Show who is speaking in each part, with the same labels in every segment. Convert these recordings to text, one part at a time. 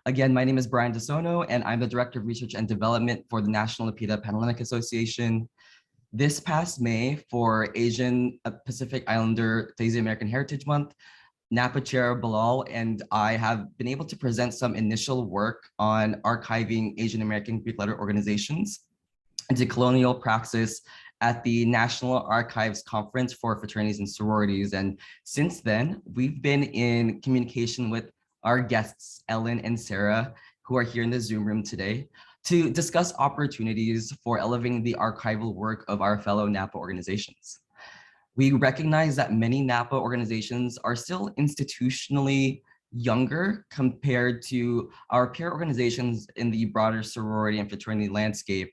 Speaker 1: Again, my name is Brian DeSono, and I'm the Director of Research and Development for the National NAPA Panhellenic Association. This past May, for Asian Pacific Islander Desi American Heritage Month, NAPA Chair Bilal and I have been able to present some initial work on archiving Asian American Greek letter organizations and decolonial praxis at the National Archives Conference for Fraternities and Sororities. And since then, we've been in communication with our guests, Ellen and Sarah, who are here in the Zoom room today, to discuss opportunities for elevating the archival work of our fellow NAPA organizations. We recognize that many NAPA organizations are still institutionally younger compared to our peer organizations in the broader sorority and fraternity landscape.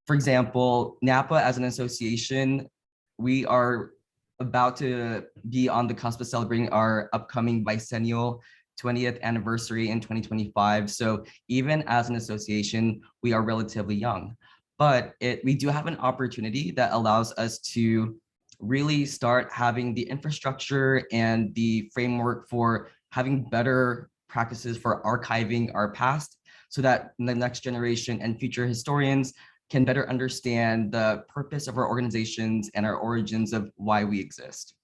Speaker 1: For example, NAPA as an association, we are about to be on the cusp of celebrating our upcoming Vicennial 20th anniversary in 2025. So even as an association, we are relatively young, but we do have an opportunity that allows us to really start having the infrastructure and the framework for having better practices for archiving our past so that the next generation and future historians can better understand the purpose of our organizations and our origins of why we exist.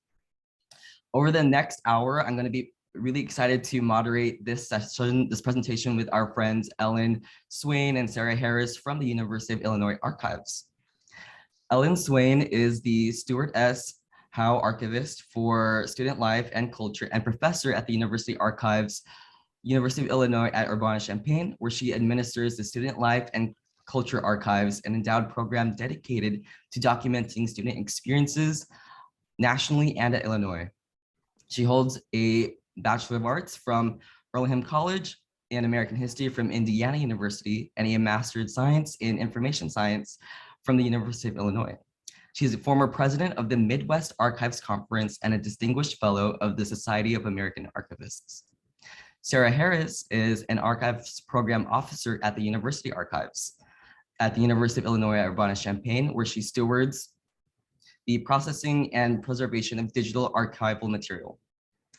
Speaker 1: Over the next hour, I'm going to be really excited to moderate this session, this presentation with our friends Ellen Swain and Sarah Harris from the University of Illinois Archives. Ellen Swain is the Stuart S. Howe Archivist for Student Life and Culture and professor at the University Archives, University of Illinois at Urbana-Champaign, where she administers the Student Life and Culture Archives, an endowed program dedicated to documenting student experiences nationally and at Illinois. She holds a Bachelor of Arts from Earlham College in American History from Indiana University and a Master of Science in Information Science from the University of Illinois. She is a former president of the Midwest Archives Conference and a distinguished fellow of the Society of American Archivists. Sarah Harris is an archives program officer at the University Archives at the University of Illinois at Urbana-Champaign, where she stewards the processing and preservation of digital archival material.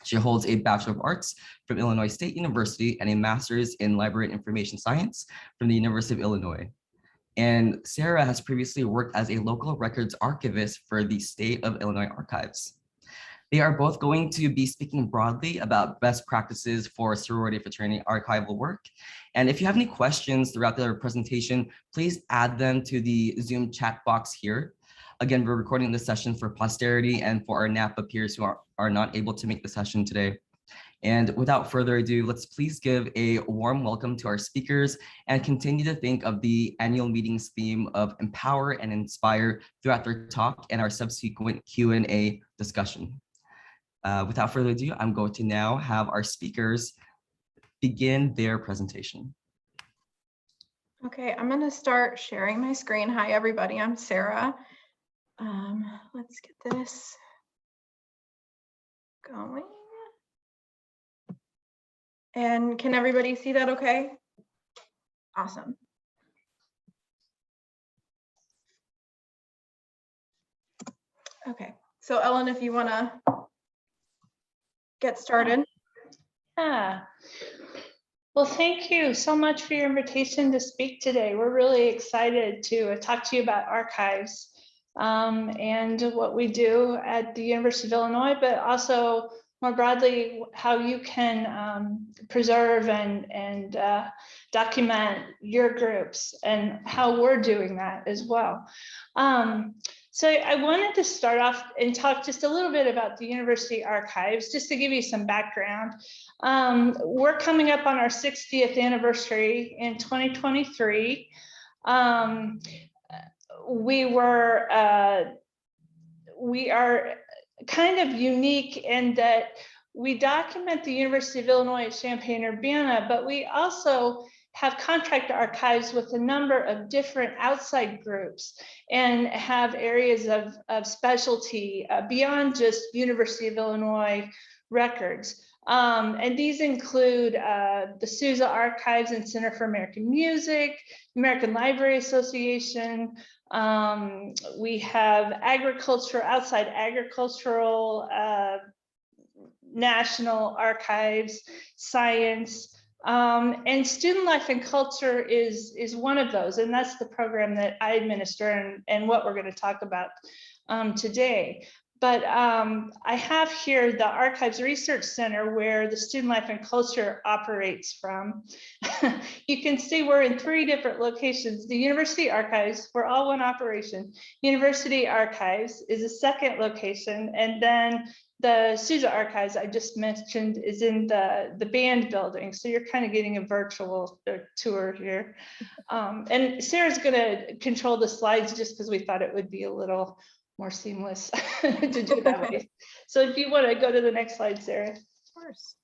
Speaker 1: She holds a Bachelor of Arts from Illinois State University and a Master's in Library and Information Science from the University of Illinois. And Sarah has previously worked as a local records archivist for the State of Illinois Archives. They are both going to be speaking broadly about best practices for sorority fraternity archival work. And if you have any questions throughout their presentation, please add them to the Zoom chat box here. Again, we're recording this session for posterity and for our NAPA peers who are not able to make the session today. And without further ado, let's please give a warm welcome to our speakers and continue to think of the annual meeting's theme of empower and inspire throughout their talk and our subsequent Q&A discussion. Without further ado, I'm going to now have our speakers begin their presentation.
Speaker 2: Okay, I'm going to start sharing my screen. Hi, everybody. I'm Sarah. Let's get this going. And can everybody see that okay? Awesome. Okay, so Ellen, if you want to get started.
Speaker 3: Yeah. Well, thank you so much for your invitation to speak today. We're really excited to talk to you about archives and what we do at the University of Illinois, but also more broadly, how you can preserve and document your groups and how we're doing that as well. So I wanted to start off and talk just a little bit about the University Archives, just to give you some background. We're coming up on our 60th anniversary in 2023. We are kind of unique in that we document the University of Illinois at Champaign-Urbana, but we also have contract archives with a number of different outside groups and have areas of specialty beyond just University of Illinois records. And these include the Sousa Archives and Center for American Music, American Library Association. We have outside agricultural, national archives, science, And student life and culture is one of those, and that's the program that I administer and what we're going to talk about today. But I have here the Archives Research Center where the Student Life and Culture operates from. You can see we're in 3 different locations. The University Archives, we're all one operation. University Archives is a second location, and then the Sousa Archives I just mentioned is in the band building. So you're kind of getting a virtual tour here. And Sarah's going to control the slides just because we thought it would be a little more seamless to do that way. So if you want to go to the next slide, Sarah.
Speaker 2: Of course.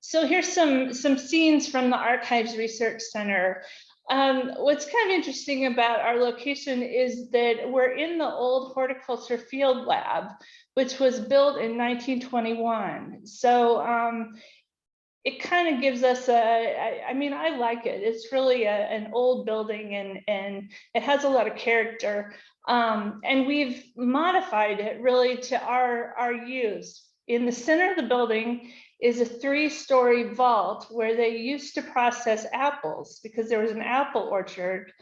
Speaker 3: So here's some scenes from the Archives Research Center. What's kind of interesting about our location is that we're in the old horticulture field lab, which was built in 1921. So it kind of gives us I mean, I like it. It's really an old building and it has a lot of character. And we've modified it really to our use. In the center of the building is a 3-story vault where they used to process apples because there was an apple orchard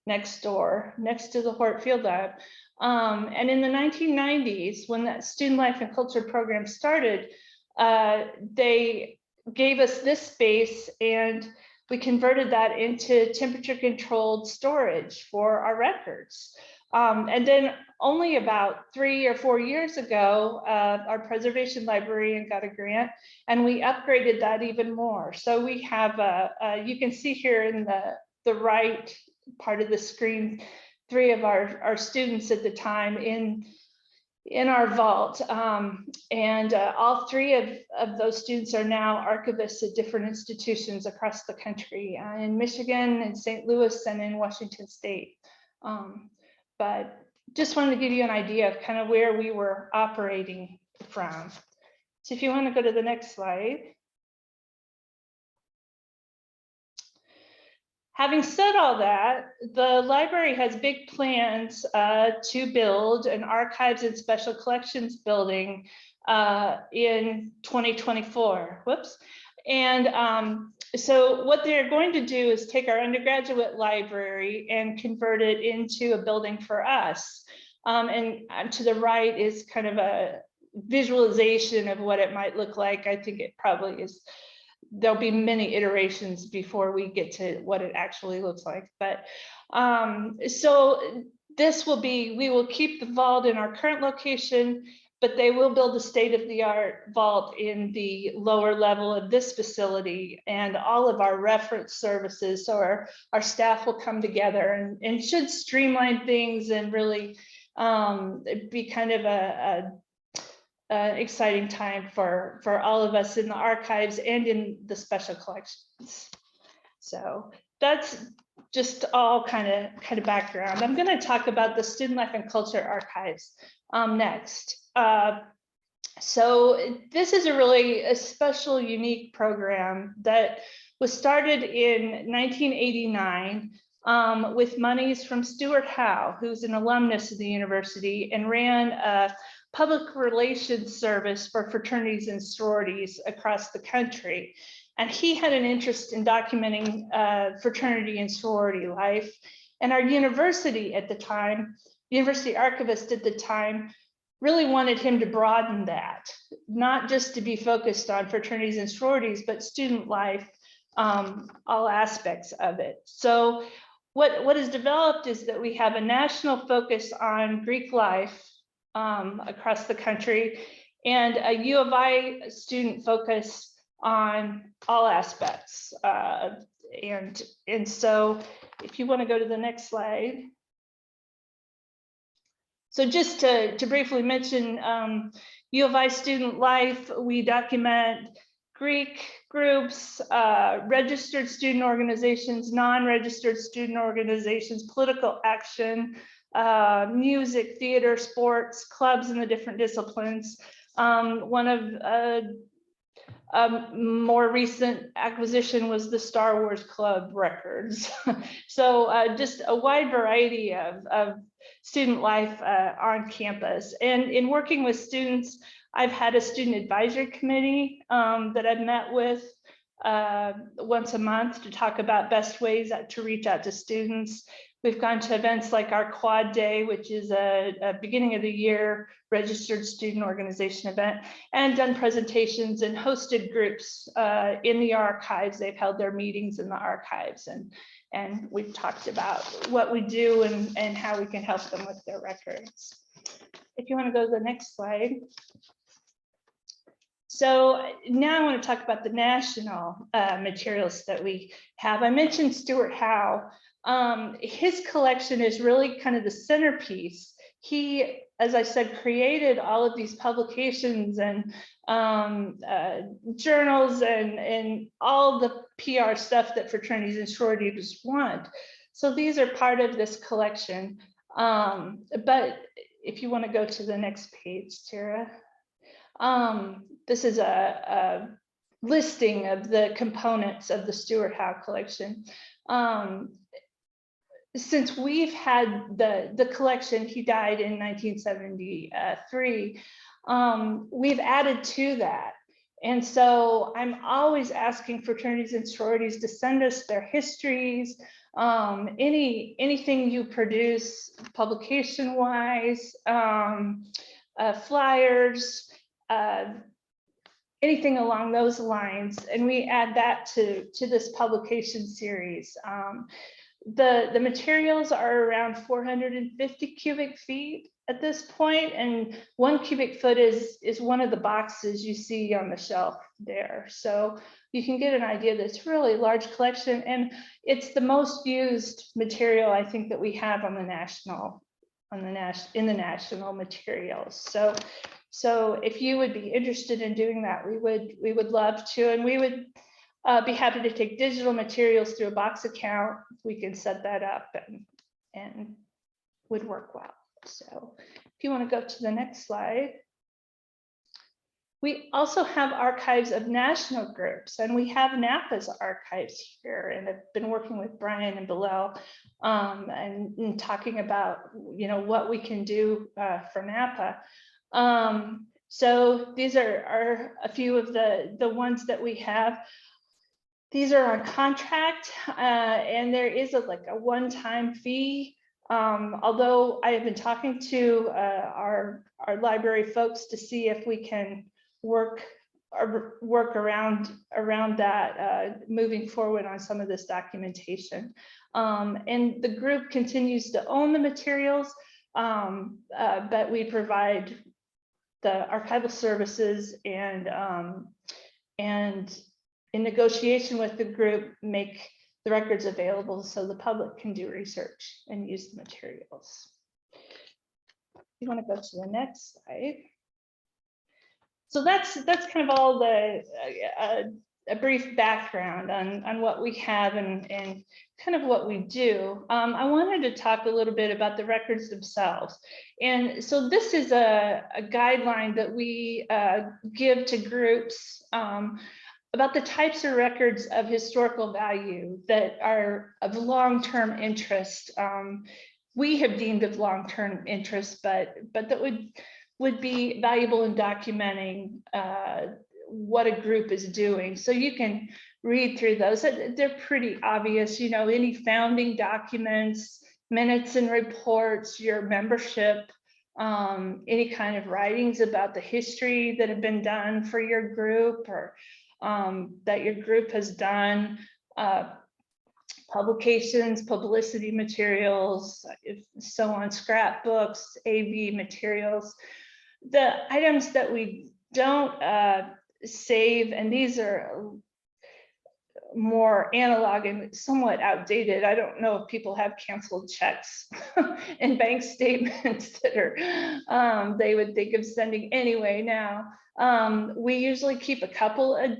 Speaker 3: next door, next to the Hort Field Lab. And in the 1990s, when that Student Life and Culture program started, they gave us this space and we converted that into temperature controlled storage for our records. And then only about 3 or 4 years ago, our preservation librarian got a grant and we upgraded that even more. So we have, you can see here in the right part of the screen, 3 of our students at the time in our vault. And all 3 of those students are now archivists at different institutions across the country, in Michigan, in St. Louis, and in Washington State. But just wanted to give you an idea of kind of where we were operating from. So if you want to go to the next slide. Having said all that, the library has big plans to build an archives and special collections building in 2024. Whoops. And so what they're going to do is take our undergraduate library and convert it into a building for us. And to the right is kind of a visualization of what it might look like. I think it probably is. There'll be many iterations before we get to what it actually looks like. But so this will be, we will keep the vault in our current location, but they will build a state-of-the-art vault in the lower level of this facility, and all of our reference services, so our staff will come together and should streamline things and really be kind of an exciting time for all of us in the archives and in the special collections. So that's just all kind of background. I'm going to talk about the Student Life and Culture Archives next. So this is a special, unique program that was started in 1989 with monies from Stuart Howe, who's an alumnus of the university, and ran a public relations service for fraternities and sororities across the country. And he had an interest in documenting fraternity and sorority life. And our university at the time, university archivist at the time, really wanted him to broaden that, not just to be focused on fraternities and sororities, but student life, all aspects of it. So what is developed is that we have a national focus on Greek life across the country, and a U of I student focus on all aspects. And so if you want to go to the next slide. So just to briefly mention U of I student life, we document Greek groups, registered student organizations, non-registered student organizations, political action, music, theater, sports, clubs in the different disciplines. One of more recent acquisition was the Star Wars Club records. So just a wide variety of student life on campus. And in working with students, I've had a student advisory committee that I've met with once a month to talk about best ways to reach out to students. We've gone to events like our Quad Day, which is a beginning of the year registered student organization event, and done presentations and hosted groups in the archives. They've held their meetings in the archives, and we've talked about what we do and how we can help them with their records. If you want to go to the next slide. So now I want to talk about the national materials that we have. I mentioned Stuart Howe. His collection is really kind of the centerpiece. He, as I said, created all of these publications and journals and all the PR stuff that fraternities and sororities want. So these are part of this collection. But if you want to go to the next page, Tara. This is a listing of the components of the Stuart Howe collection. Since we've had the collection, he died in 1973, we've added to that. And so I'm always asking fraternities and sororities to send us their histories, anything you produce publication wise, flyers, anything along those lines, and we add that to this publication series. The materials are around 450 cubic feet at this point, and 1 cubic foot is one of the boxes you see on the shelf there. So you can get an idea that it's really a large collection, and it's the most used material I think that we have on the national materials. So if you would be interested in doing that, we would love to, and we would be happy to take digital materials through a box account. We can set that up and would work well. So if you want to go to the next slide. We also have archives of national groups, and we have NAPA's archives here, and I've been working with Brian and Bilal and talking about what we can do for NAPA. So these are a few of the ones that we have. These are on contract, and there is a one-time fee. Although I have been talking to our library folks to see if we can work around that moving forward on some of this documentation. And the group continues to own the materials, but we provide the archival services and in negotiation with the group, make the records available so the public can do research and use the materials. You want to go to the next slide. So that's kind of all the a brief background on what we have and kind of what we do. I wanted to talk a little bit about the records themselves. And so this is a guideline that we give to groups about the types of records of historical value that are of long-term interest. We have deemed of long-term interest, but that would be valuable in documenting what a group is doing. So you can read through those. They're pretty obvious, any founding documents, minutes and reports, your membership, any kind of writings about the history that have been done for your group or that your group has done, publications, publicity materials, so on, scrapbooks, AV materials. The items that we don't save, and these are more analog and somewhat outdated. I don't know if people have canceled checks and bank statements that are they would think of sending anyway now. We usually keep a couple of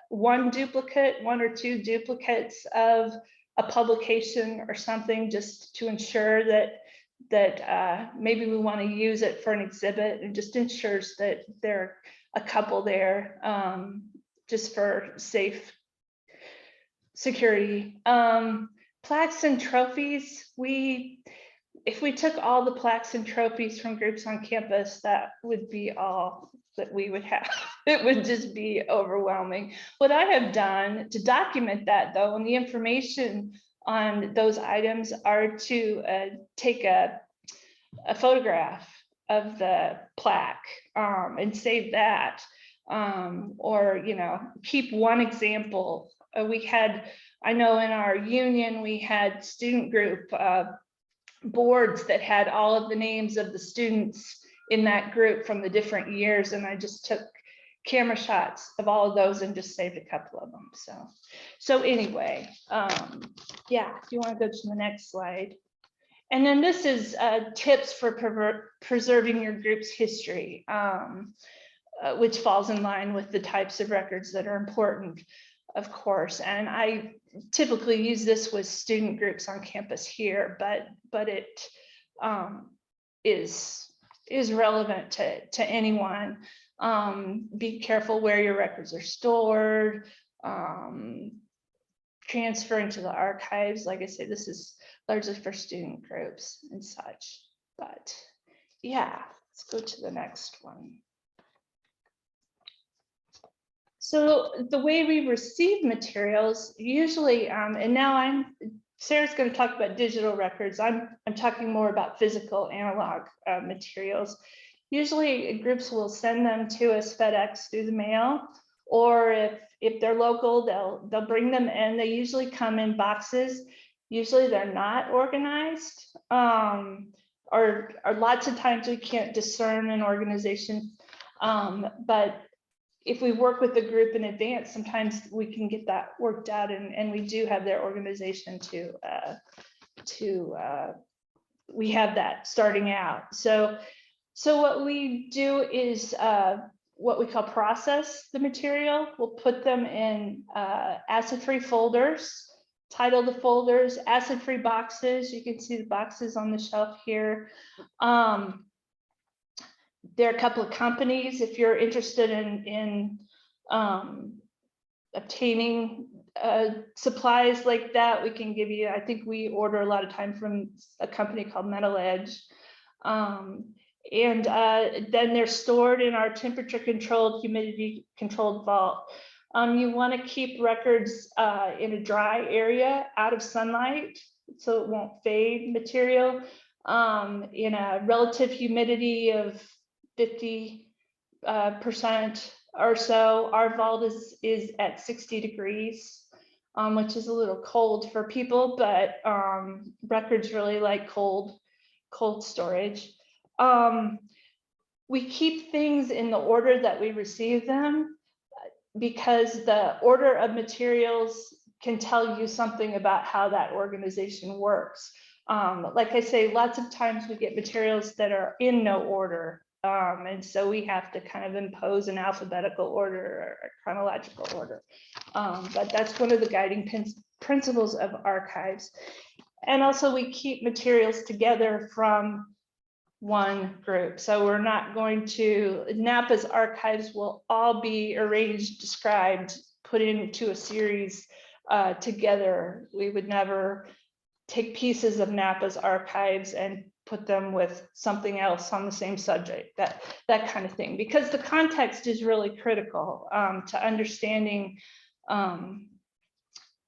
Speaker 3: one or two duplicates of a publication or something, just to ensure that maybe we want to use it for an exhibit, and just ensures that there are a couple there just for safe security. Plaques and trophies, if we took all the plaques and trophies from groups on campus, that would be all that we would have. It would just be overwhelming. What I have done to document that, though, and the information on those items are to take a photograph of the plaque and save that, or keep one example. I know in our union we had student group boards that had all of the names of the students in that group from the different years, and I just took camera shots of all of those and just saved a couple of them. So anyway, yeah, if you want to go to the next slide. And then this is tips for preserving your group's history, which falls in line with the types of records that are important, of course. And I typically use this with student groups on campus here, but it is relevant to anyone. Be careful where your records are stored, transferring to the archives. Like I say, this is largely for student groups and such, but yeah, let's go to the next one. So the way we receive materials usually, and now Sarah's going to talk about digital records. I'm talking more about physical analog materials. Usually groups will send them to us FedEx through the mail, or if they're local, they'll bring them in. They usually come in boxes. Usually they're not organized, or lots of times we can't discern an organization. But if we work with the group in advance, sometimes we can get that worked out, and we do have their organization we have that starting out. So what we do is what we call process the material. We'll put them in acid-free folders, title the folders, acid-free boxes. You can see the boxes on the shelf here. There are a couple of companies, if you're interested in obtaining supplies like that, we can give you. I think we order a lot of time from a company called Metal Edge. And then they're stored in our temperature controlled, humidity controlled vault. You want to keep records in a dry area out of sunlight so it won't fade material. In a relative humidity of 50% or so. Our vault is at 60 degrees, which is a little cold for people, but records really like cold storage. We keep things in the order that we receive them, because the order of materials can tell you something about how that organization works. Like I say, lots of times we get materials that are in no order. And so we have to kind of impose an alphabetical order or a chronological order. But that's one of the guiding principles of archives. And also we keep materials together from one group. So we're not going to, NAPA's archives will all be arranged, described, put into a series together. We would never take pieces of NAPA's archives and put them with something else on the same subject, that kind of thing, because the context is really critical to understanding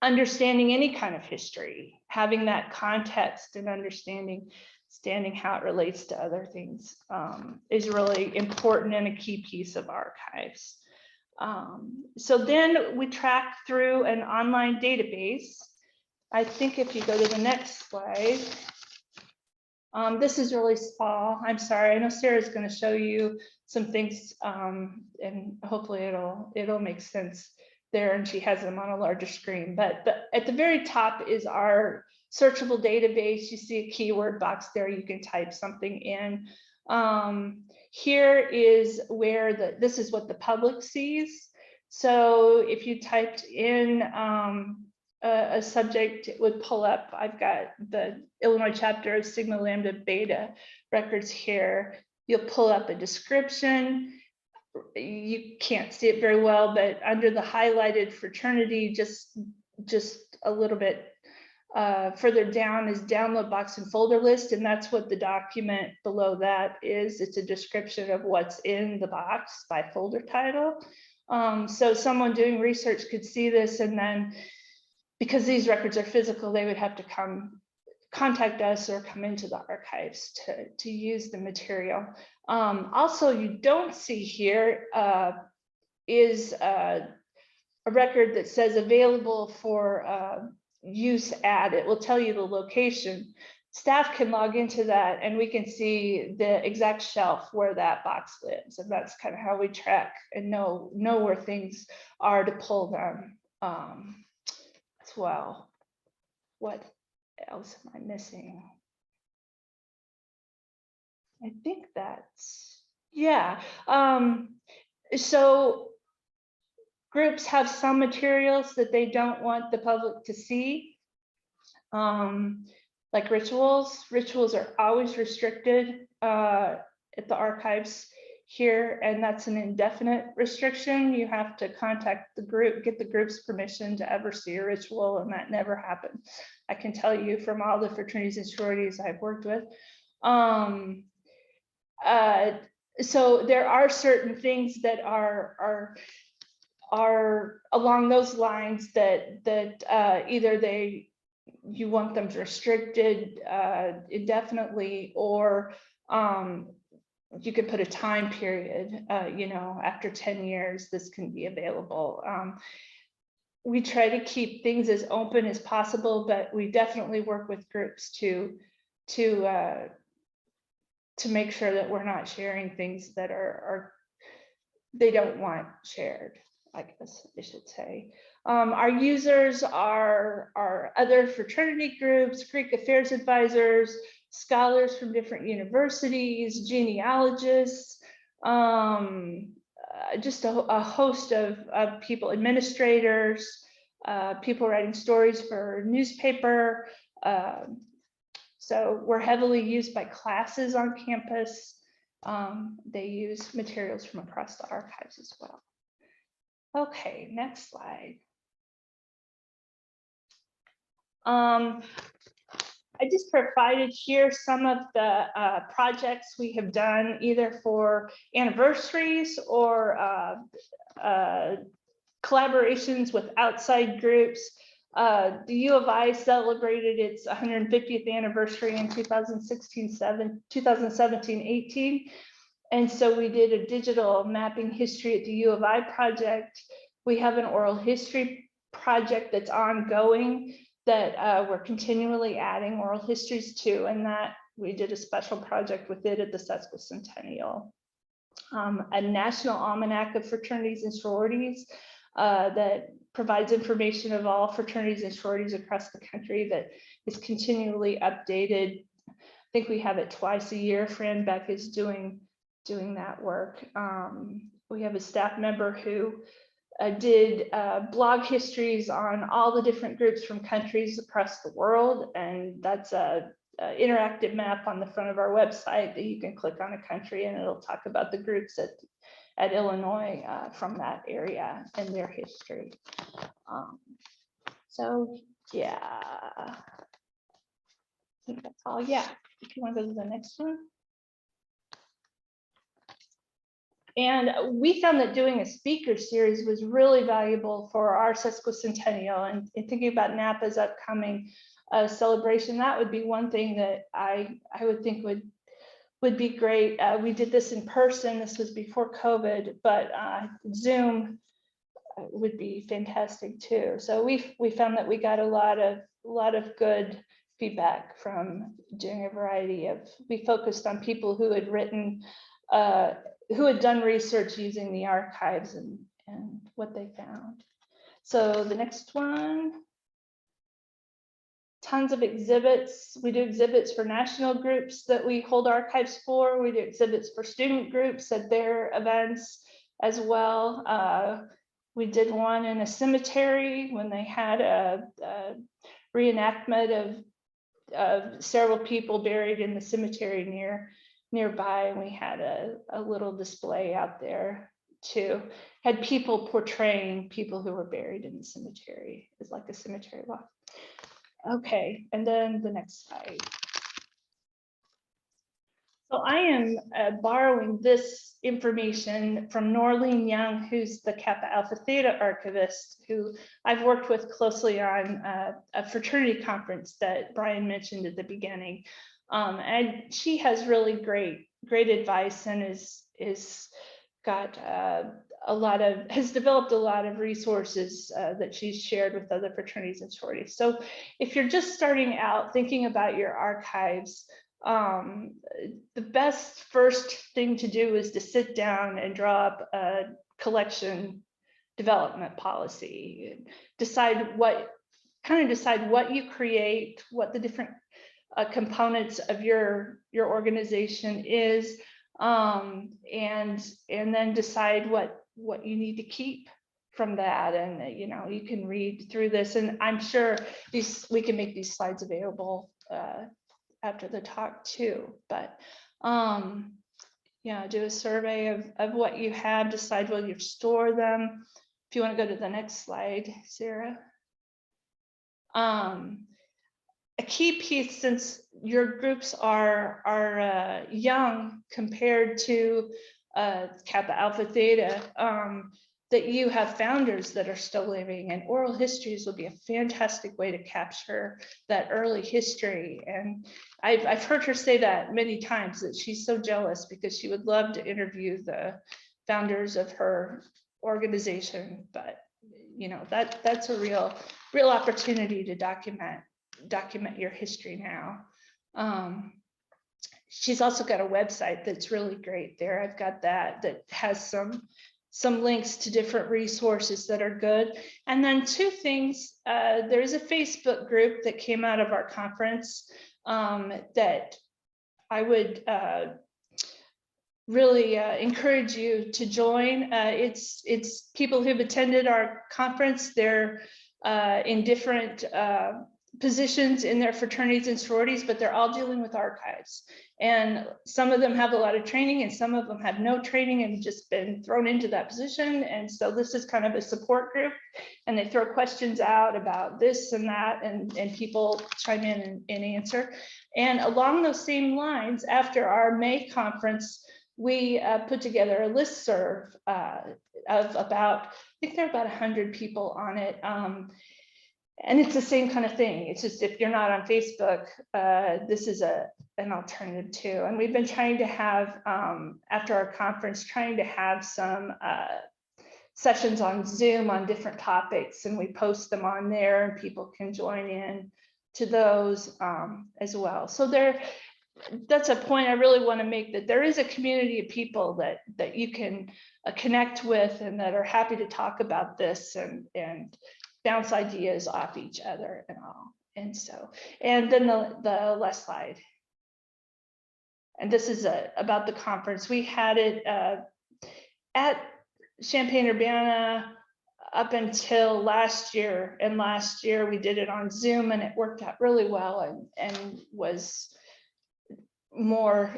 Speaker 3: any kind of history. Having that context and understanding how it relates to other things is really important and a key piece of archives. So then we track through an online database. I think if you go to the next slide, this is really small. I'm sorry. I know Sarah's going to show you some things, and hopefully it'll make sense there. And she has them on a larger screen. But at the very top is our searchable database. You see a keyword box there. You can type something in. Here is where this is what the public sees. So if you typed in a subject, it would pull up. I've got the Illinois chapter of Sigma Lambda Beta records here. You'll pull up a description. You can't see it very well, but under the highlighted fraternity, just a little bit Further down is download box and folder list, and that's what the document below that is. It's a description of what's in the box by folder title. So someone doing research could see this, and then because these records are physical, they would have to contact us or come into the archives to use the material. Also, you don't see here is a record that says available for use at. It will tell you the location. Staff can log into that and we can see the exact shelf where that box lives. And that's kind of how we track and know where things are to pull them as well. What else am I missing? I think that's, yeah. So groups have some materials that they don't want the public to see, like rituals. Rituals are always restricted at the archives here, and that's an indefinite restriction. You have to contact the group, get the group's permission to ever see a ritual, and that never happened. I can tell you from all the fraternities and sororities I've worked with. So there are certain things that are along those lines that either you want them restricted indefinitely, or you could put a time period, you know, after 10 years, this can be available. We try to keep things as open as possible, but we definitely work with groups to make sure that we're not sharing things that are they don't want shared, I guess I should say. Our users are other fraternity groups, Greek affairs advisors, scholars from different universities, genealogists, just a host of people, administrators, people writing stories for newspaper. So we're heavily used by classes on campus. They use materials from across the archives as well. Okay, next slide. I just provided here some of the projects we have done, either for anniversaries or collaborations with outside groups. The U of I celebrated its 150th anniversary in 2017-18. And so we did a digital mapping history at the U of I project. We have an oral history project that's ongoing that we're continually adding oral histories to, and that we did a special project with it at the sesquicentennial. A national almanac of fraternities and sororities that provides information of all fraternities and sororities across the country that is continually updated. I think we have it twice a year. Fran Beck is doing that work. We have a staff member who did blog histories on all the different groups from countries across the world, and that's a interactive map on the front of our website that you can click on a country and it'll talk about the groups at Illinois from that area and their history. So yeah, I think that's all. Yeah, if you want to go to the next one. And we found that doing a speaker series was really valuable for our sesquicentennial, and thinking about NAPA's upcoming celebration, that would be one thing that I would think would be great. We did this in person. This was before COVID, but Zoom would be fantastic too. So we found that we got a lot of good feedback from doing a variety of. We focused on people who had written. Who had done research using the archives and what they found. So the next one, tons of exhibits. We do exhibits for national groups that we hold archives for. We do exhibits for student groups at their events as well. We did one in a cemetery when they had a reenactment of several people buried in the cemetery nearby, and we had a little display out there too. Had people portraying people who were buried in the cemetery. It's like a cemetery walk. Okay, and then the next slide. So I am borrowing this information from Norlene Young, who's the Kappa Alpha Theta archivist, who I've worked with closely on a fraternity conference that Brian mentioned at the beginning. And she has really great advice and is got has developed a lot of resources that she's shared with other fraternities and sororities. So if you're just starting out thinking about your archives, the best first thing to do is to sit down and draw up a collection development policy, decide what you create, what the different components of your organization is, and then decide what you need to keep from that. And you can read through this, and I'm sure we can make these slides available after the talk too. But do a survey of what you have, decide where you store them. If you want to go to the next slide, Sarah. A key piece, since your groups are young compared to Kappa Alpha Theta, that you have founders that are still living, and oral histories will be a fantastic way to capture that early history. And I've heard her say that many times, that she's so jealous because she would love to interview the founders of her organization. But that's a real opportunity to document your history now. She's also got a website that's really great there. I've got that has some links to different resources that are good. And then two things, there's a Facebook group that came out of our conference that I would really encourage you to join. It's people who've attended our conference. They're in different positions in their fraternities and sororities, but they're all dealing with archives. And some of them have a lot of training, and some of them have no training and just been thrown into that position. And so this is kind of a support group, and they throw questions out about this and that, and people chime in and answer. And along those same lines, after our May conference, we put together a listserv of about, I think there are about 100 people on it. And it's the same kind of thing. It's just, if you're not on Facebook, this is an alternative too. And we've been trying to have, after our conference, trying to have some sessions on Zoom on different topics, and we post them on there, and people can join in to those as well. So that's a point I really want to make, that there is a community of people that you can connect with, and that are happy to talk about this and bounce ideas off each other and all. And so, and then the last slide. And this is about the conference. We had it at Champaign-Urbana up until last year. And last year we did it on Zoom, and it worked out really well, and was more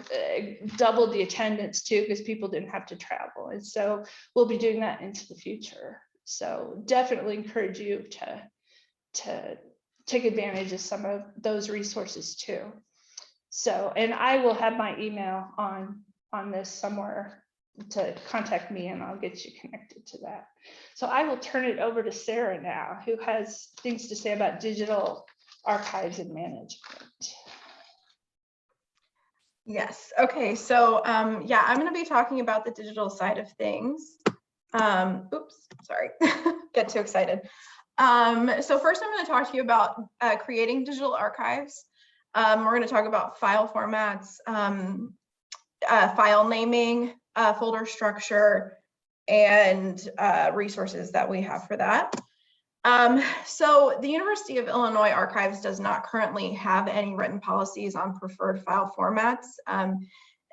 Speaker 3: double the attendance too, because people didn't have to travel. And so we'll be doing that into the future. So definitely encourage you to take advantage of some of those resources too. So, and I will have my email on this somewhere to contact me, and I'll get you connected to that. So I will turn it over to Sarah now, who has things to say about digital archives and management.
Speaker 2: Yes. Okay. So yeah, I'm going to be talking about the digital side of things. Oops, sorry, get too excited. So first I'm going to talk to you about creating digital archives. We're going to talk about file formats, file naming, folder structure, and resources that we have for that. So the University of Illinois Archives does not currently have any written policies on preferred file formats.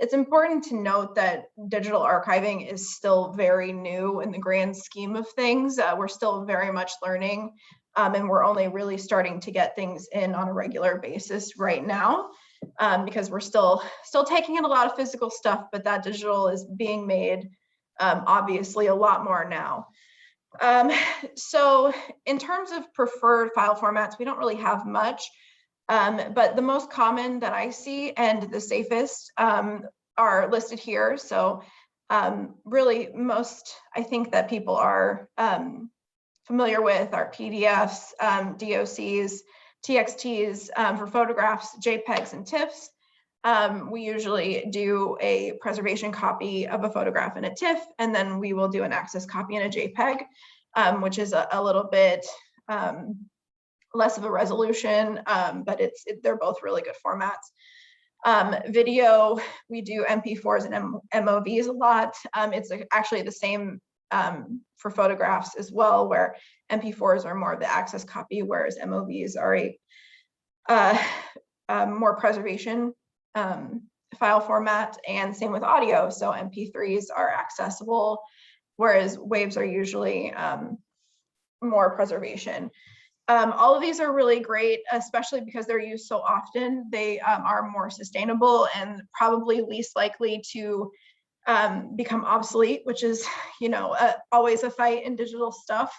Speaker 2: It's important to note that digital archiving is still very new in the grand scheme of things. We're still very much learning, and we're only really starting to get things in on a regular basis right now, because we're still taking in a lot of physical stuff, but that digital is being made obviously a lot more now. So in terms of preferred file formats, we don't really have much, but the most common that I see and the safest are listed here. So really most, I think that people are familiar with are PDFs, DOCs, TXTs for photographs, JPEGs, and TIFFs. We usually do a preservation copy of a photograph in a TIFF, and then we will do an access copy in a JPEG, which is a little bit less of a resolution, but they're both really good formats. Video, we do MP4s and MOVs a lot. It's actually the same for photographs as well, where MP4s are more of the access copy, whereas MOVs are a more preservation file format, and same with audio. So MP3s are accessible, whereas waves are usually more preservation. All of these are really great, especially because they're used so often. They are more sustainable and probably least likely to become obsolete, which is, always a fight in digital stuff.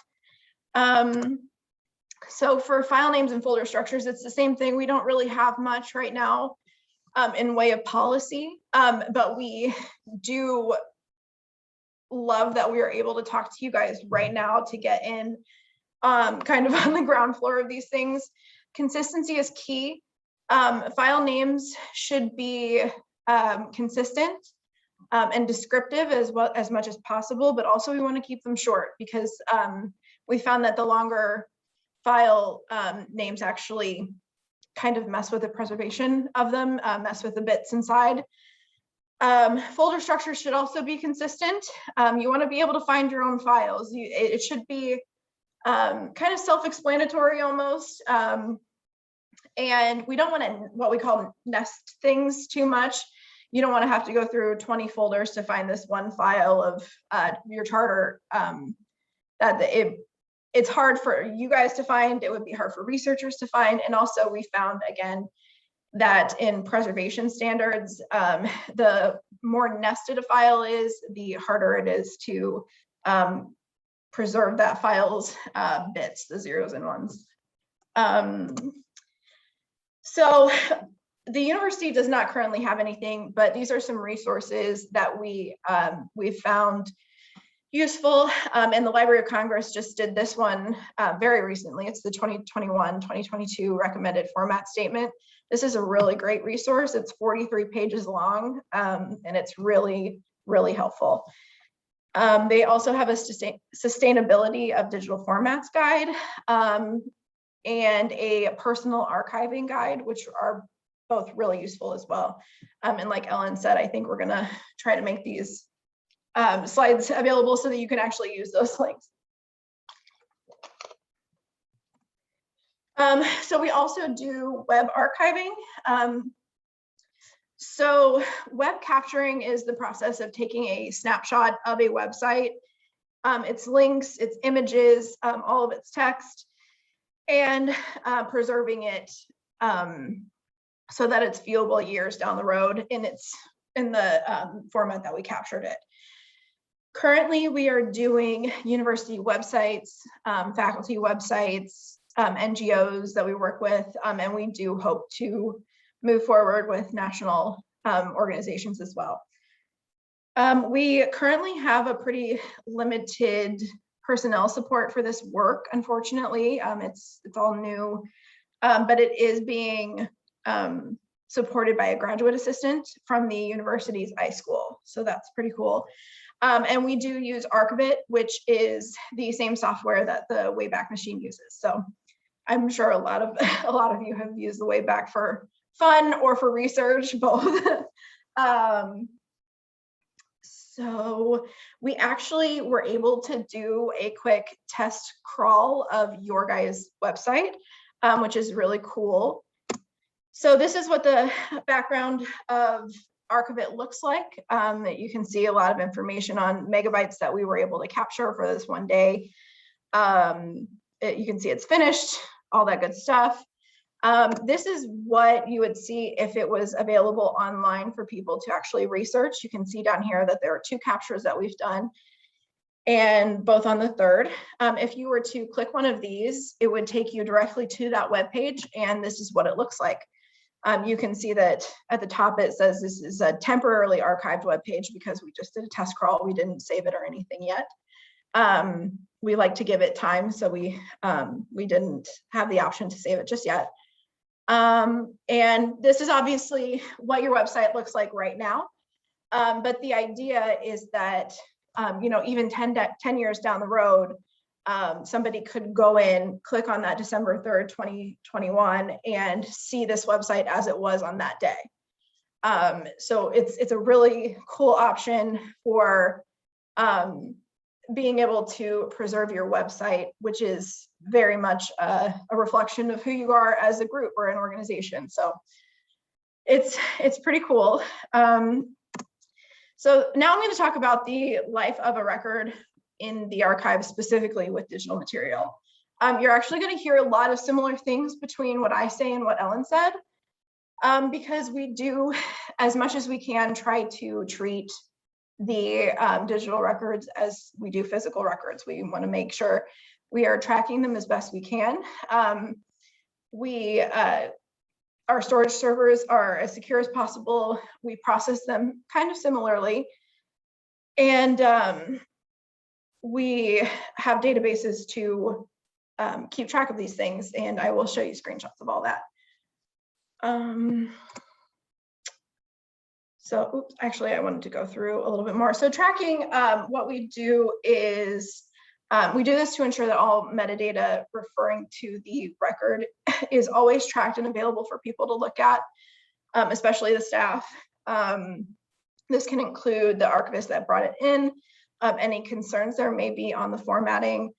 Speaker 2: So for file names and folder structures, it's the same thing. We don't really have much right now in way of policy, but we do love that we are able to talk to you guys right now to get in kind of on the ground floor of these things. Consistency is key. File names should be consistent and descriptive as much as possible, but also we want to keep them short, because we found that the longer file names actually kind of mess with the preservation of them, mess with the bits inside. Folder structures should also be consistent. You want to be able to find your own files. It should be kind of self-explanatory almost. And we don't want to, what we call, nest things too much. You don't want to have to go through 20 folders to find this one file of your charter. It's hard for you guys to find. It would be hard for researchers to find. And also we found, again, that in preservation standards, the more nested a file is, the harder it is to preserve that file's bits, the zeros and ones. So the university does not currently have anything, but these are some resources that we've found useful. And the Library of Congress just did this one very recently. It's the 2021-2022 recommended format statement. This is a really great resource. It's 43 pages long, and it's really, really helpful. They also have a sustainability of digital formats guide and a personal archiving guide, which are both really useful as well. And like Ellen said, I think we're gonna try to make these slides available so that you can actually use those links. So we also do web archiving. So web capturing is the process of taking a snapshot of a website, its links, its images, all of its text, and preserving it so that it's viewable years down the road in the format that we captured it. Currently, we are doing university websites, faculty websites, NGOs that we work with, and we do hope to move forward with national organizations as well. We currently have a pretty limited personnel support for this work, unfortunately. It's all new, but it is being supported by a graduate assistant from the university's iSchool. So that's pretty cool. And we do use Archivit, which is the same software that the Wayback Machine uses. So I'm sure a lot of you have used the Wayback for fun or for research, both. So we actually were able to do a quick test crawl of your guys' website, which is really cool. So this is what the background of Archivit looks like. You can see a lot of information on megabytes that we were able to capture for this one day. You can see it's finished, all that good stuff. This is what you would see if it was available online for people to actually research. You can see down here that there are 2 captures that we've done. and both on the 3rd. If you were to click one of these, it would take you directly to that webpage, and this is what it looks like. You can see that at the top it says this is a temporarily archived webpage because we just did a test crawl. We didn't save it or anything yet. We like to give it time, so we didn't have the option to save it just yet. And this is obviously what your website looks like right now. But the idea is that, you know, even 10 years down the road, somebody could go in, click on that December 3rd, 2021, and see this website as it was on that day. So it's a really cool option for being able to preserve your website, which is very much a reflection of who you are as a group or an organization. So it's pretty cool. So now I'm going to talk about the life of a record in the archive, specifically with digital material. You're actually going to hear a lot of similar things between what I say and what Ellen said, because we do, as much as we can, try to treat the digital records as we do physical records. We want to make sure we are tracking them as best we can. Our storage servers are as secure as possible. We process them kind of similarly. And we have databases to keep track of these things, and I will show you screenshots of all that. So, oops, actually, I wanted to go through a little bit more. So tracking, what we do is, we do this to ensure that all metadata referring to the record is always tracked and available for people to look at, especially the staff. This can include the archivist that brought it in, any concerns there may be on the formatting,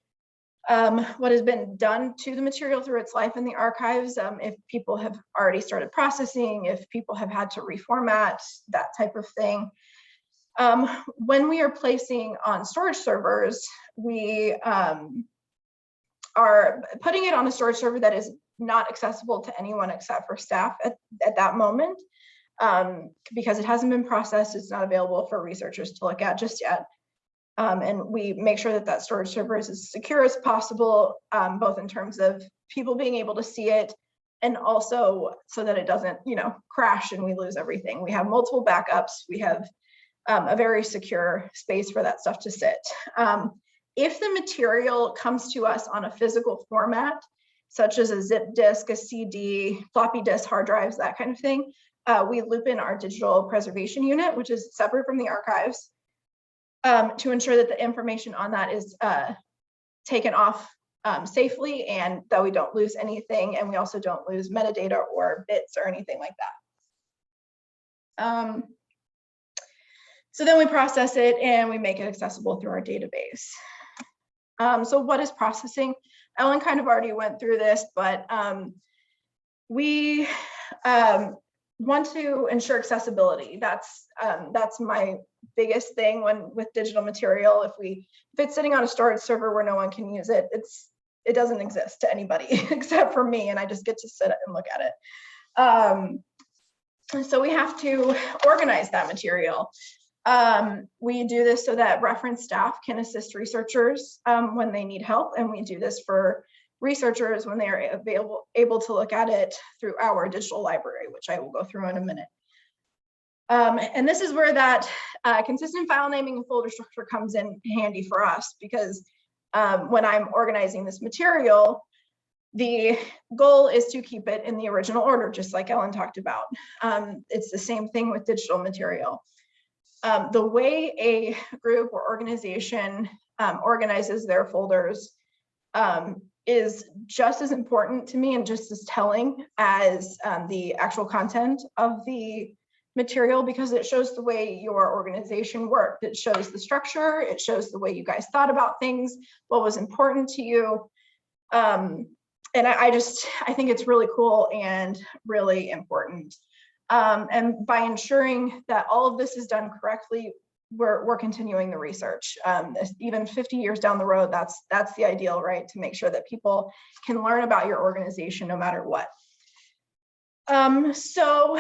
Speaker 2: what has been done to the material through its life in the archives, if people have already started processing, if people have had to reformat, that type of thing. When we are placing on storage servers, we are putting it on a storage server that is not accessible to anyone except for staff at that moment, because it hasn't been processed. It's not available for researchers to look at just yet. And we make sure that that storage server is as secure as possible, both in terms of people being able to see it, and also so that it doesn't, you know, crash and we lose everything. We have multiple backups. We have a very secure space for that stuff to sit. If the material comes to us on a physical format, such as a zip disk, a CD, floppy disk, hard drives, that kind of thing, we loop in our digital preservation unit, which is separate from the archives, to ensure that the information on that is taken off safely and that we don't lose anything, and we also don't lose metadata or bits or anything like that. So then we process it and we make it accessible through our database. So what is processing? Ellen kind of already went through this, but we want to ensure accessibility. That's my biggest thing with digital material. If it's sitting on a storage server where no one can use it, it doesn't exist to anybody except for me, and I just get to sit and look at it. So we have to organize that material. We do this so that reference staff can assist researchers when they need help, and we do this for researchers when they are able to look at it through our digital library, which I will go through in a minute. And this is where that consistent file naming and folder structure comes in handy for us, because when I'm organizing this material, the goal is to keep it in the original order, just like Ellen talked about. It's the same thing with digital material. The way a group or organization organizes their folders is just as important to me and just as telling as the actual content of the material, because it shows the way your organization worked. It shows the structure, it shows the way you guys thought about things, what was important to you. And I think it's really cool and really important. And by ensuring that all of this is done correctly, we're continuing the research. Even 50 years down the road, that's the ideal, right? To make sure that people can learn about your organization no matter what. So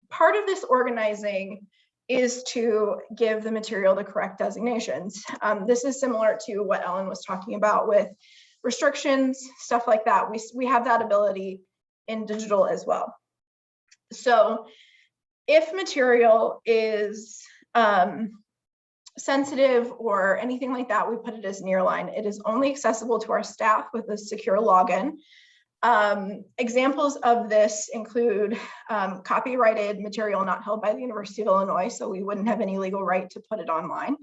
Speaker 2: part of this organizing is to give the material the correct designations. This is similar to what Ellen was talking about with restrictions, stuff like that. We have that ability in digital as well. So if material is sensitive or anything like that, we put it as nearline. It is only accessible to our staff with a secure login. Examples of this include copyrighted material not held by the University of Illinois, so we wouldn't have any legal right to put it online.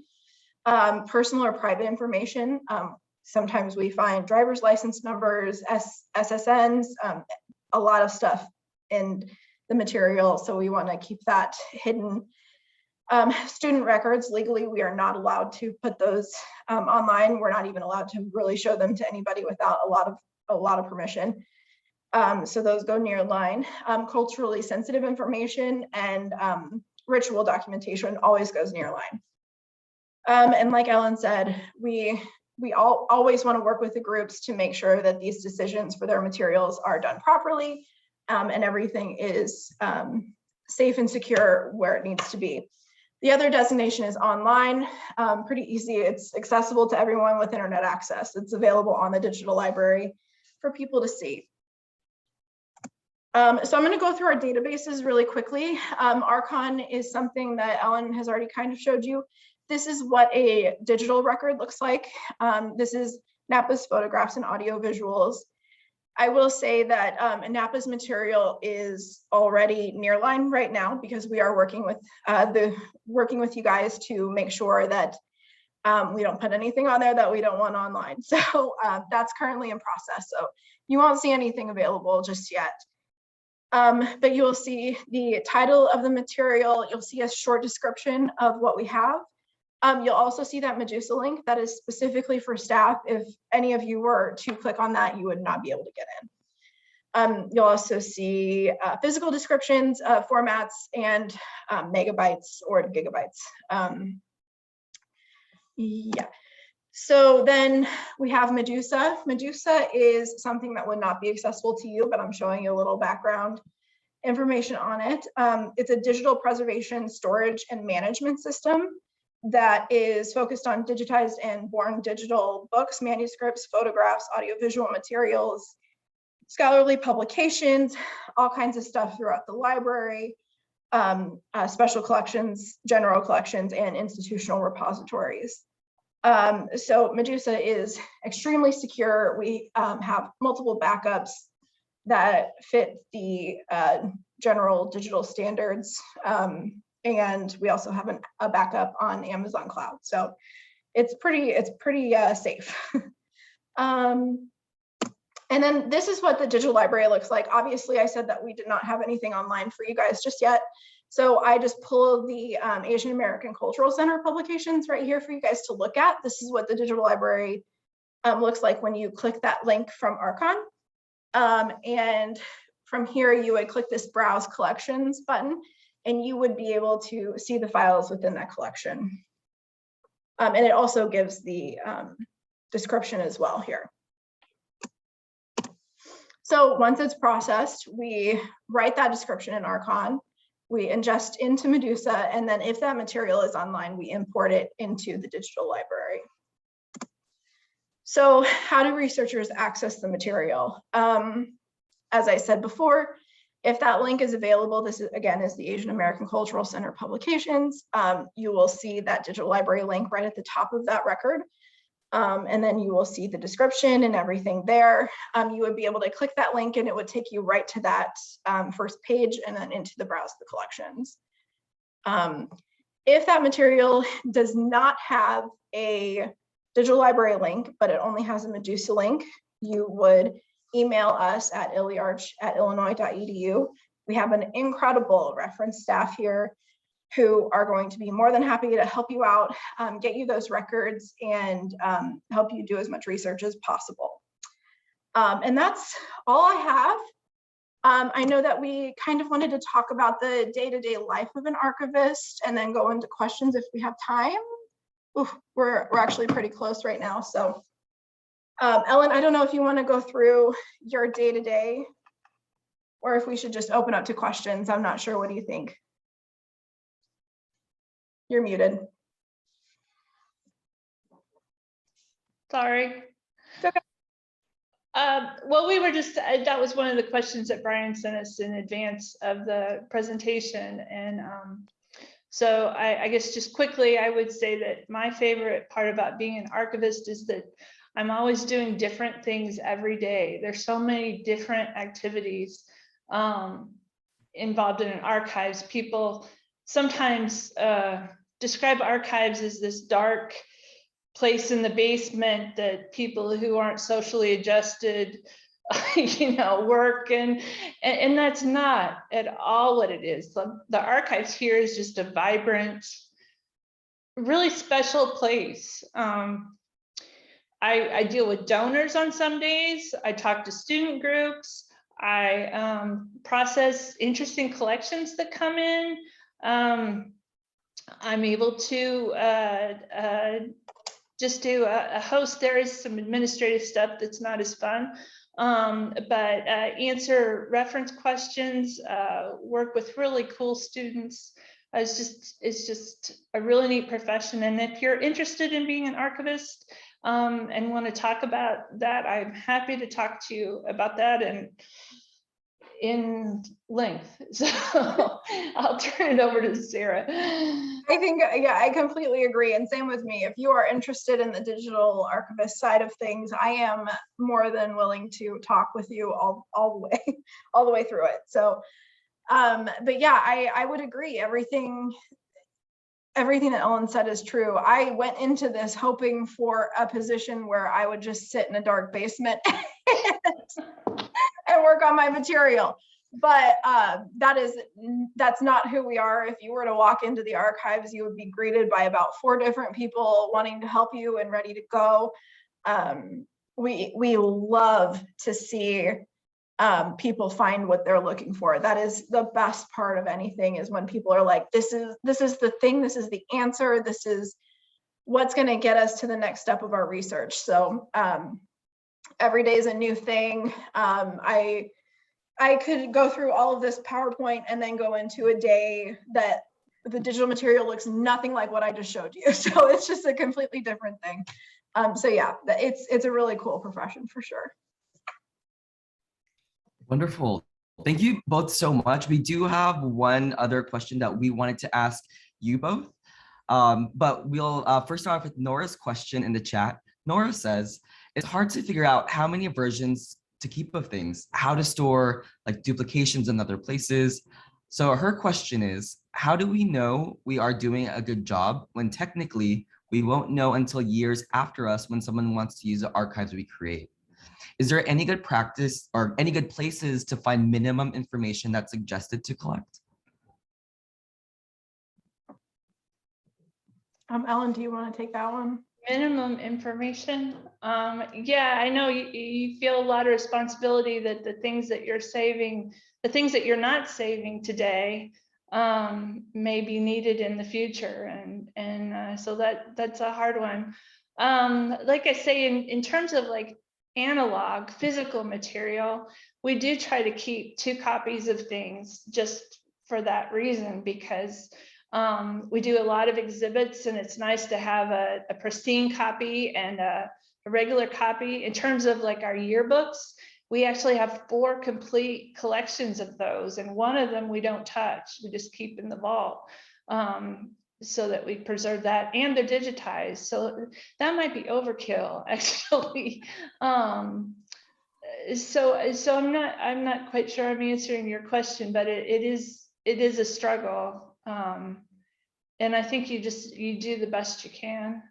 Speaker 2: Personal or private information. Sometimes we find driver's license numbers, SSNs, a lot of stuff in the material, so we want to keep that hidden. Student records, legally, we are not allowed to put those online. We're not even allowed to really show them to anybody without a lot of permission. So those go nearline. Culturally sensitive information and ritual documentation always goes nearline. And like Ellen said, we always want to work with the groups to make sure that these decisions for their materials are done properly and everything is safe and secure where it needs to be. The other designation is online, pretty easy. It's accessible to everyone with internet access. It's available on the digital library for people to see. So I'm going to go through our databases really quickly. Archon is something that Ellen has already kind of showed you. This is what a digital record looks like. This is NAPA's photographs and audio visuals. I will say that NAPA's material is already nearline right now because we are working with you guys to make sure that we don't put anything on there that we don't want online. So that's currently in process. So you won't see anything available just yet. But you will see the title of the material. You'll see a short description of what we have. You'll also see that Medusa link that is specifically for staff. If any of you were to click on that, you would not be able to get in. You'll also see physical descriptions, formats, and megabytes or gigabytes. Yeah. So then we have Medusa. Medusa is something that would not be accessible to you, but I'm showing you a little background information on it. It's a digital preservation, storage, and management system that is focused on digitized and born digital books, manuscripts, photographs, audiovisual materials, scholarly publications, all kinds of stuff throughout the library, special collections, general collections, and institutional repositories. So Medusa is extremely secure. We have multiple backups that fit the general digital standards. And we also have a backup on Amazon Cloud. So it's pretty safe. And then this is what the digital library looks like. Obviously, I said that we did not have anything online for you guys just yet. So I just pulled the Asian American Cultural Center publications right here for you guys to look at. This is what the digital library looks like when you click that link from Archon. And from here, you would click this Browse Collections button, and you would be able to see the files within that collection. And it also gives the description as well here. So once it's processed, we write that description in Archon, we ingest into Medusa, and then if that material is online, we import it into the digital library. So how do researchers access the material? As I said before, if that link is available, this is, again, is the Asian American Cultural Center publications. You will see that digital library link right at the top of that record. And then you will see the description and everything there. You would be able to click that link and it would take you right to that first page and then into the Browse the Collections. If that material does not have a digital library link, but it only has a Medusa link, you would email us at illiarch@illinois.edu. We have an incredible reference staff here who are going to be more than happy to help you out, get you those records, and help you do as much research as possible. And that's all I have. I know that we kind of wanted to talk about the day-to-day life of an archivist and then go into questions if we have time. Oof, we're actually pretty close right now. So Ellen, I don't know if you want to go through your day-to-day or if we should just open up to questions. I'm not sure. What do you think? You're muted.
Speaker 3: Sorry.
Speaker 2: It's okay.
Speaker 3: Well, we were just, that was one of the questions that Brian sent us in advance of the presentation. And so I guess just quickly, I would say that my favorite part about being an archivist is that I'm always doing different things every day. There's so many different activities involved in archives. People sometimes describe archives as this dark place in the basement that people who aren't socially adjusted, work, and that's not at all what it is. The archives here is just a vibrant, really special place. I deal with donors on some days. I talk to student groups. I process interesting collections that come in. I'm able to just do a host. There is some administrative stuff that's not as fun, but answer reference questions, work with really cool students. It's just a really neat profession. And if you're interested in being an archivist and want to talk about that, I'm happy to talk to you about that and in length. So I'll turn it over to Sarah.
Speaker 2: I think, yeah, I completely agree. And same with me. If you are interested in the digital archivist side of things, I am more than willing to talk with you all the way through it. So, but yeah, I would agree. Everything that Ellen said is true. I went into this hoping for a position where I would just sit in a dark basement and work on my material. But that's not who we are. If you were to walk into the archives, you would be greeted by about 4 different people wanting to help you and ready to go. We love to see people find what they're looking for. That is the best part of anything, is when people are like, this is the thing, this is the answer, this is what's going to get us to the next step of our research. So every day is a new thing. I could go through all of this PowerPoint and then go into a day that the digital material looks nothing like what I just showed you. So it's just a completely different thing. So yeah, it's a really cool profession for sure.
Speaker 1: Wonderful. Thank you both so much. We do have one other question that we wanted to ask you both. But we'll first start off with Nora's question in the chat. Nora says, it's hard to figure out how many versions to keep of things, how to store like duplications in other places. So her question is, how do we know we are doing a good job when technically we won't know until years after us when someone wants to use the archives we create? Is there any good practice or any good places to find minimum information that's suggested to collect?
Speaker 2: Ellen, do you want to take that one?
Speaker 3: Minimum information. Yeah, I know you feel a lot of responsibility that the things that you're saving, the things that you're not saving today may be needed in the future. And so that's a hard one. Like I say, in terms of like analog physical material, we do try to keep 2 copies of things just for that reason, because we do a lot of exhibits and it's nice to have a pristine copy and a regular copy. In terms of like our yearbooks, we actually have 4 complete collections of those, and one of them we don't touch, we just keep in the vault so that we preserve that, and they're digitized. So that might be overkill actually. So I'm not quite sure I'm answering your question, but it is a struggle. And I think you do the best you can.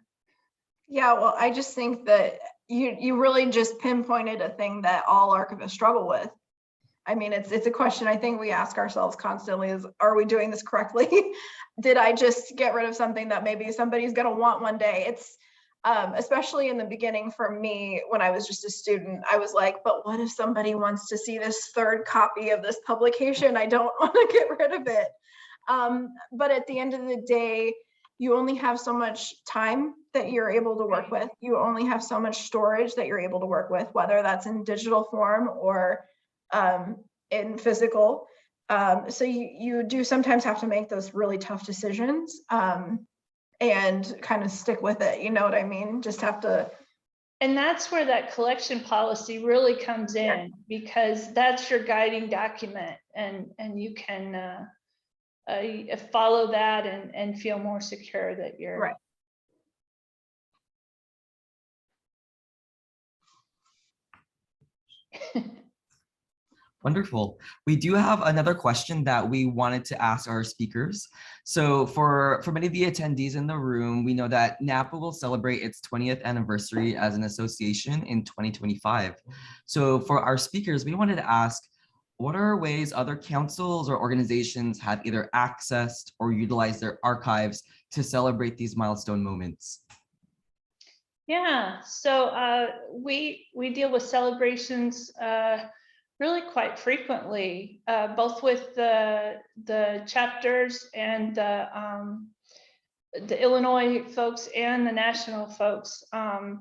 Speaker 2: Yeah, well, I just think that you really just pinpointed a thing that all archivists struggle with. I mean, it's a question I think we ask ourselves constantly is, are we doing this correctly? Did I just get rid of something that maybe somebody's going to want one day? It's especially in the beginning for me, when I was just a student, I was like, but what if somebody wants to see this 3rd copy of this publication? I don't want to get rid of it. But at the end of the day, you only have so much time that you're able to work with. You only have so much storage that you're able to work with, whether that's in digital form or in physical. So you do sometimes have to make those really tough decisions and kind of stick with it. You know what I mean? Just have to.
Speaker 3: And that's where that collection policy really comes in, because that's your guiding document, and you can follow that and feel more secure that you're
Speaker 2: Right.
Speaker 1: Wonderful. We do have another question that we wanted to ask our speakers. So for many of the attendees in the room, we know that NAPA will celebrate its 20th anniversary as an association in 2025. So for our speakers, we wanted to ask, what are ways other councils or organizations have either accessed or utilized their archives to celebrate these milestone moments?
Speaker 3: Yeah, so we deal with celebrations really quite frequently, both with the chapters and the Illinois folks and the national folks, and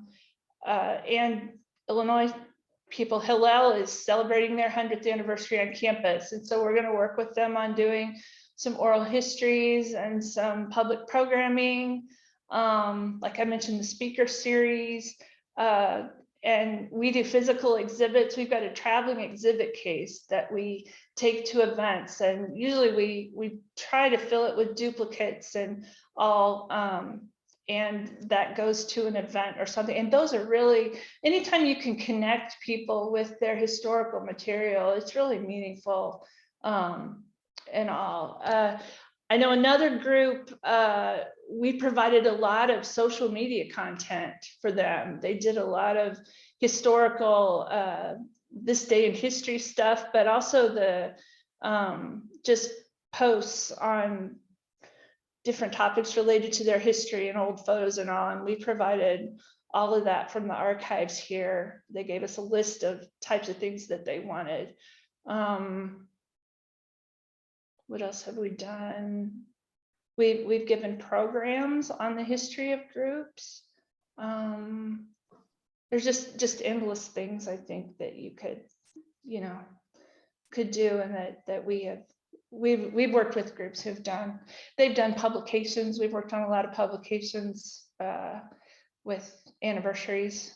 Speaker 3: Illinois people. Hillel is celebrating their 100th anniversary on campus, and so we're going to work with them on doing some oral histories and some public programming. Like I mentioned, the speaker series, and we do physical exhibits. We've got a traveling exhibit case that we take to events, and usually we try to fill it with duplicates and all, and that goes to an event or something. And those are really, anytime you can connect people with their historical material, it's really meaningful, and all. I know another group, we provided a lot of social media content for them. They did a lot of historical, this day in history stuff, but also the just posts on different topics related to their history and old photos and all. And we provided all of that from the archives here. They gave us a list of types of things that they wanted. What else have we done? We've given programs on the history of groups. There's just endless things I think that you could do, and that we've worked with groups who've done. They've done publications. We've worked on a lot of publications with anniversaries,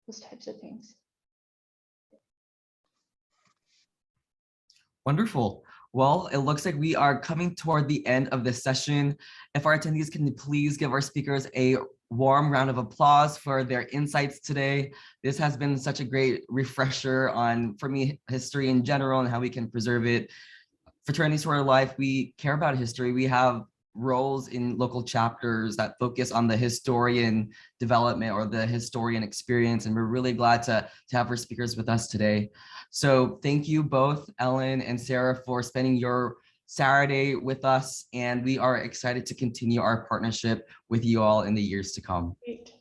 Speaker 3: those types of things.
Speaker 1: Wonderful. Well, it looks like we are coming toward the end of this session. If our attendees can please give our speakers a warm round of applause for their insights today. This has been such a great refresher on, for me, history in general and how we can preserve it. Fraternities for Our Life, we care about history. We have roles in local chapters that focus on the historian development or the historian experience, and we're really glad to have our speakers with us today. So thank you both, Ellen and Sarah, for spending your Saturday with us, and we are excited to continue our partnership with you all in the years to come.
Speaker 3: Great.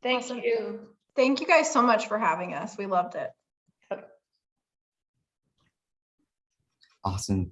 Speaker 3: Thank
Speaker 2: Awesome.
Speaker 3: you.
Speaker 2: Thank you guys so much for having us. We loved it.
Speaker 1: Awesome.